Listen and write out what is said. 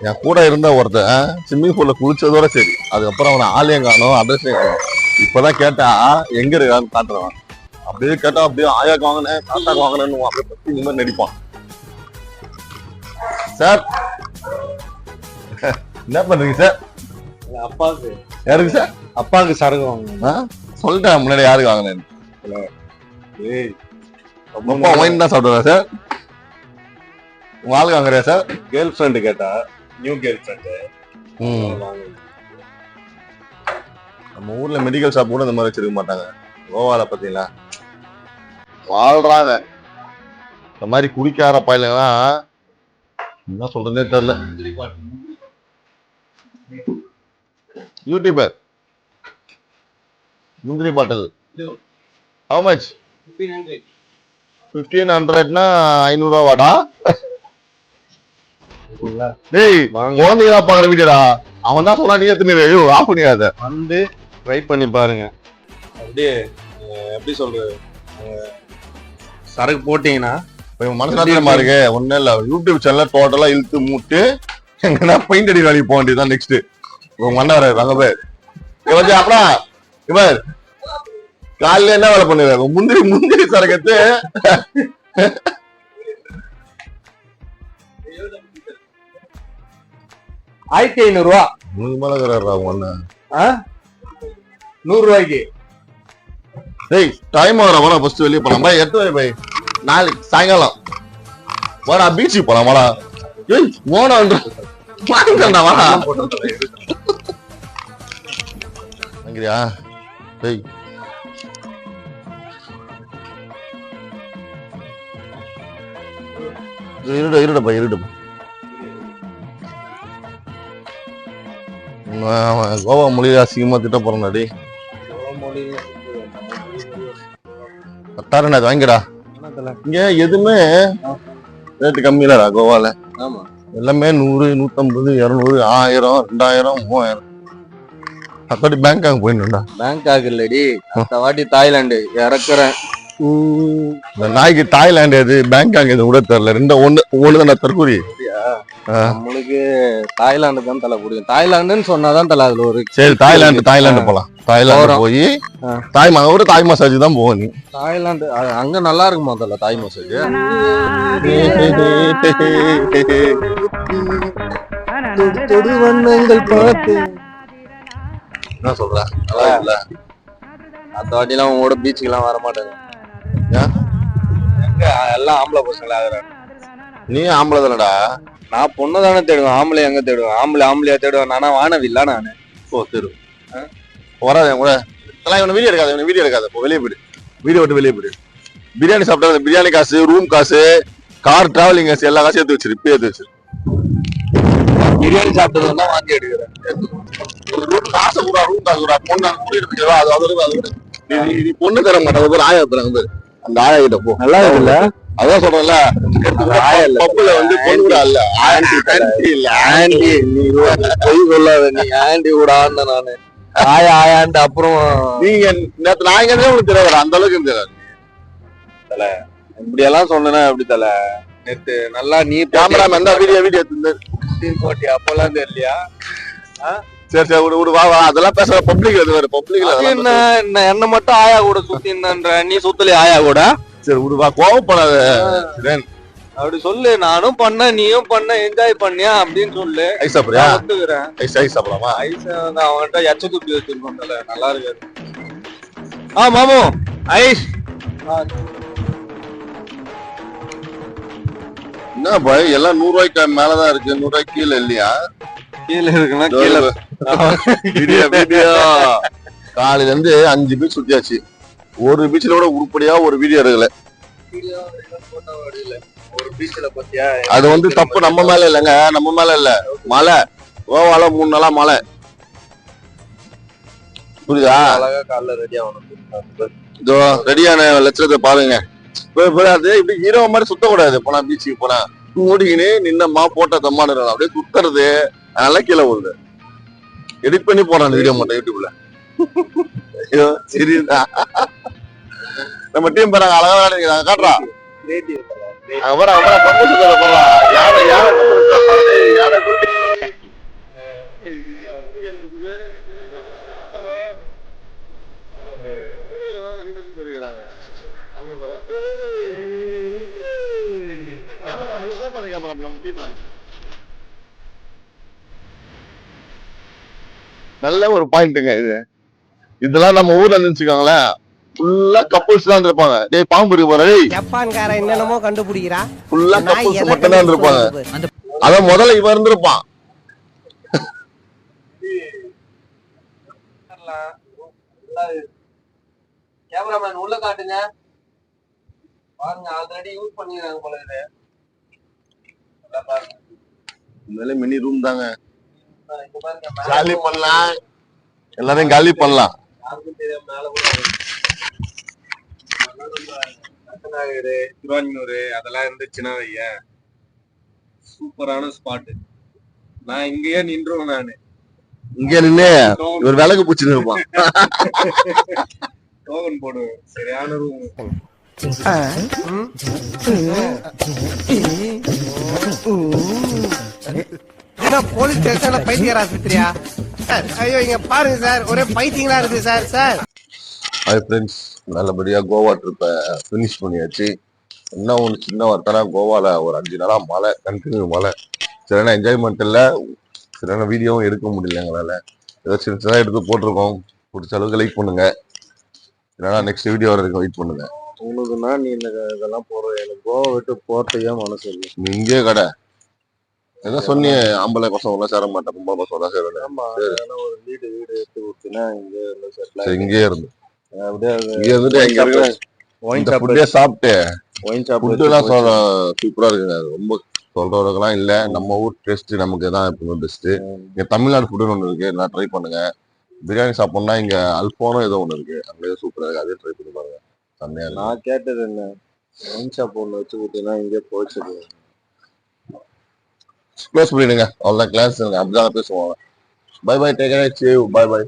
என் கூட இருந்த ஒருத்தன் ஸ்விம்மிங் பூல்ல குளிச்சதோட சரி, அதுக்கப்புறம் அவனை ஆலயம் காணும், அட்ரஸையும் காணும். இப்பதான் கேட்டா எங்க இருக்கான்னு காட்டுறான். அப்படியே கேட்டா அப்படியே ஆயாக்கு வாங்கினேன், தாத்தாக்கு வாங்கினேன்னு அப்படியே பத்தி இந்த மாதிரி நடிப்பான். சார் என்ன பண்றீங்க சார்? அப்பாவுக்கு. யாருக்கு சார்? அப்பாவுக்கு சரகு வாங்கணும். சொல்லிட்டேன் முன்னாடி யாருக்கு வாங்கினேன்னு. அப்பா ஒயின் தான் சாப்பிடுறா சார்? உங்க ஆளுக்கு வாங்குறியா சார்? கேர்ள் ஃப்ரெண்டு கேட்டா, நியூ கேர்ள் ஃப்ரெண்டு. நம்ம ஊர்ல மெடிக்கல் ஷாப் கூட இந்த மாதிரி வச்சிருக்க மாட்டாங்க. கோவால பாத்தீங்களா வாழ்றாங்க. இந்த மாதிரி குடிக்கார பயிலாம் என்ன சொல்றதே தெரியல. யூடியூபர் முந்திரி பாட்டில் how much? 1500 500 ரூபாடா. டேய் குழந்தைங்களா பாக்குற வீடியோடா. அவன் தான் சொன்னா நீ எத்தனை ஆஃப் பண்ணியாத வந்து ட்ரை பண்ணி பாருங்க. அப்படியே எப்படி சொல்றது, சரக்கு போட்டீங்கன்னா மனசுல இருக்கு. ஒன்னும் இல்ல, யூடியூப் சேனல் டோட்டலா இழுத்து மூட்டு எங்கன்னா பெயிண்ட் அடி வேலைக்கு போக வேண்டியதுதான் நெக்ஸ்ட். உங்க மண்ண வர அங்க பேர் அப்படா இவர் காலையில என்ன வேலை பண்ணுவாங்க? முந்திரி சரக்கத்து 1500 ரூபா. ஒண்ணு 100 ரூபாய்க்கு. டேய் டைம் ஆகிறா, ஃபர்ஸ்ட் வெளியே போலாம். பாய் 8 பை நாளைக்கு சாயங்காலம் வாடா, பீச்சுக்கு போலாம் வாடா. ஏய் ஓனா வாங்கடா வாடா. வாங்கிறியா? டேய் இருடப்பா. கோவா மொழியில அசிங்கமா திட்ட போறேன்டாடி. தரேன் அது வாங்கிடா. இங்க எதுவுமே ரேட்டு கம்மி இல்லடா கோவால. எல்லாமே 100 150 200 1000 2000 3000. அத்தாடி பேங்காக் போயிடணும்டா. பேங்காக் இல்லடி, அந்த வாட்டி தாய்லாந்து இறக்குறேன். இந்த நாய்க்கு தாய்லாந்து எது பேங்காக் எது கூட தெரியல. ஒண்ணு தான் தற்கூரி. நம்மளுக்கு தாய்லாந்து தான் தலை பிடிக்கும். தாய்லாந்துன்னு சொன்னாதான் தலை அதுல ஒரு. சரி தாய்லாந்து போலாம். தாய்லாந்து போய் தாய் மசாஜ் தான் போவோம். நீ தாய்லாந்து அங்க நல்லா இருக்குமா தல தாய் மசாஜ்? என்ன சொல்ற? நல்லா இல்ல அந்த வாட்டிலாம் உங்களோட பீச்சுக்கு எல்லாம் வர மாட்டாங்க. எல்லாம் ஆம்பளை பசங்களா ஆகுறாங்க. நீ ஆம்பளை தானடா? நான் பொண்ணு தானே தேடுவேன். ஆம்பளை எங்க தேடுவேன்? ஆம்பளையா தேடுவேன். நானா வானவில்லா நானு. ஓ தேடுவேன். வராது கூட இவனை வீடியோ எடுக்காது. இப்போ வெளியே போயிடு, வீடியோ விட்டு வெளியே போயிடு. பிரியாணி சாப்பிட்டா பிரியாணி காசு, ரூம் காசு, கார் டிராவலிங் காசு எல்லா காசும் எடுத்து வச்சிரு. இப்போ எடுத்து வச்சிரு. பிரியாணி சாப்பிட்டதுன்னா வாங்கி எடுக்கிறேன். காசு கூட ரூம் காசு கூட பொண்ணு கூட்டிட்டு அது நீ பொண்ணு தர மாட்டேன். ஆயா தராங்க அந்த ஆயா கிட்ட போ. நல்லா இருக்குல்ல? அதான் சொல்றேன்ல, பப்புல வந்து பொண்ணு கூட இல்ல, ஆண்டி இல்ல. ஆண்டி நீ பொய் சொல்லாத. நீ ஆண்டி கூட ஆண்ட நானு ஆயாண்டு. அப்புறம் நீங்க நேற்று நான் எங்க உங்களுக்கு தெரியாது, அந்த அளவுக்கு தெரியாது. தல இப்படி எல்லாம் சொன்னா எப்படி தல? நேத்து நல்லா நீ கேமராமேன் அந்த வீடியோ எடுத்து போட்டி அப்பெல்லாம் தெரியலையா? சரி விடு வா அதெல்லாம் பேச பப்ளிக் வேற பப்ளிக்ல என்ன மட்டும் ஆயா கூட சுத்தின்ற நீ சுத்தலையா ஆயா கூட? சரி விடு வா, கோவப்படாத. அப்படி சொல்லு. நானும் பண்ண, நீயும் பண்ண, என்ஜாய் பண்ணியா அப்படின்னு சொல்லு. ஐஸ் சாப்பிடுறியா? ஒத்துக்கிறேன். ஐஸ் சாப்பிடலாமா? ஐஸ் அவன்கிட்ட எச்ச துப்பி வச்சிருக்கோம். நல்லா இருக்காது. மாமு ஐஸ் என்ன பாய் எல்லாம் 100 ரூபாய்க்கு மேலதான் இருக்கு, 100 ரூபாய்க்கு கீழே இல்லையா? கீழே இருக்குன்னா கீழே வீடியோ காலையில இருந்து 5 பீச் சுத்தியாச்சு. ஒரு பீச்ல கூட உருப்படியா ஒரு வீடியோ எடுக்கல. ஒரு பீச்ல பத்தியா? அது வந்து தப்பு நம்ம மேல இல்லங்க, நம்ம மேல இல்ல. மழை கோவால 3 நாளா மழை. புரியுதா? அழகா காலைல ரெடி ஆகணும். இதோ ரெடியான லட்சணத்தை பாருங்க. அது இப்படி ஹீரோ மாதிரி சுத்தக்கூடாது. போனா பீச்சுக்கு போனா மூடிக்கின்னு நின்னம்மா போட்ட தம்மானு அப்படியே சுத்துறது, அதனால கீழே வருது. எடிட் பண்ணி போறான் வீடியோ மட்டும் யூடியூப்ல. சரிதா? நம்ம டீம் பாருங்க அழகா காட்டுறா. அவரை போடுறா. யாரை நல்ல ஒரு பாயிண்ட்டுங்க இது. இதெல்லாம் நம்ம ஊர்ல இருந்துச்சுக்கோங்களேன், ஃபுல்லா கப்புள்ஸ் தான் இருப்பாங்க. டேய் பாம்பு இருக்கு பாரு, ஜப்பான்காரன் என்னென்னமோ கண்டுபிடிக்கிறா. ஃபுல்லா நான் கப்புள்ஸ் எதை மட்டும் தான் இருப்பாங்க. கண்டுபிடிக்கிறது? அத முதல்ல இவன் இருந்திருப்பான். கேமராமேன் உள்ள காட்டுங்க. பாருங்க ஆல்ரெடி யூஸ் பண்ணிக்கிறாங்க போல இது. உண்மையிலே மினி ரூம் தாங்க. காலி பண்ணலாம், எல்லாரையும் காலி பண்ணலாம். யாருக்கும் தெரியாம மேல கூட ரத்தநாகர், திருவான்மூர் அதெல்லாம் இருந்துச்சுன்னா வைய சூப்பரான ஸ்பாட். நான் இங்கேயே நின்றுவேன். நானு இங்க நின்னு ஒரு விளக்கு பூச்சின்னு இருப்பான். டோகன் போடுவேன். சரியான ரூம். போலீஸ் ஸ்டேஷன்ல பைத்தியர் ஆஸ்பத்திரியா சார்? ஐயோ இங்க பாருங்க சார், ஒரே பைத்தியங்களா இருக்கு சார். சார் ஹாய் ஃப்ரெண்ட்ஸ், நல்லபடியா கோவா ட்ரிப்பை ஃபினிஷ் பண்ணியாச்சு. என்ன ஒன்று சின்ன வார்த்தைனா, கோவால ஒரு 5 நாளா மழை, கண்டினியூ மழை. சரியான என்ஜாய்மெண்ட் இல்லை, சரியான வீடியோவும் எடுக்க முடியல எங்களால். ஏதோ சின்ன சின்னதாக எடுத்து போட்டிருக்கோம். பிடிச்ச அளவுக்கு லைக் பண்ணுங்க. இல்லைனா நெக்ஸ்ட் வீடியோ வரைக்கும் வெயிட் பண்ணுங்க. உனக்குன்னா நீ இந்த இதெல்லாம் போற, எனக்கு கோவா விட்டு போறதுக்கே மனசு இல்லை. நீ இங்கே கடை ஏதோ சொன்னி ஆம்பளை பசங்க சேர மாட்டேன், பொம்பளை பசங்க சேர. ஆமா, ஒரு வீடு எடுத்து கொடுத்துனா இங்க இருந்து செட்டில் இங்கே இருந்து அப்படியே இங்க இருந்துட்டு எங்க இருக்கிற ஒயின் ஃபுட்டே சாப்பிட்டு ஒயின் ஷாப் ஃபுட்டுலாம் சூப்பரா இருக்குங்க. ரொம்ப சொல்றவர்களாம் இல்ல, நம்ம ஊர் டேஸ்ட் நமக்கு தான் எப்பவுமே பெஸ்ட். இங்க தமிழ்நாடு ஃபுட்டுன்னு ஒண்ணு இருக்கு, நான் ட்ரை பண்ணுங்க. பிரியாணி சாப்பிடணும்னா இங்க அல்ஃபானோ ஏதோ ஒண்ணு இருக்கு, அங்கே சூப்பரா இருக்கு, அதே ட்ரை பண்ணி பாருங்க. செம்மையா இருக்கு. நான் கேட்டது என்ன, ஒயின் ஷாப் ஒண்ணு வச்சு கொடுத்தீங்கன்னா இங்கே போயிடுச்சு. க்ளோஸ் பண்ணிடுங்க, அவ்வளோதான். கிளாஸ் அப்படிதான் பேசுவாங்க. Bye bye, take care, bye by.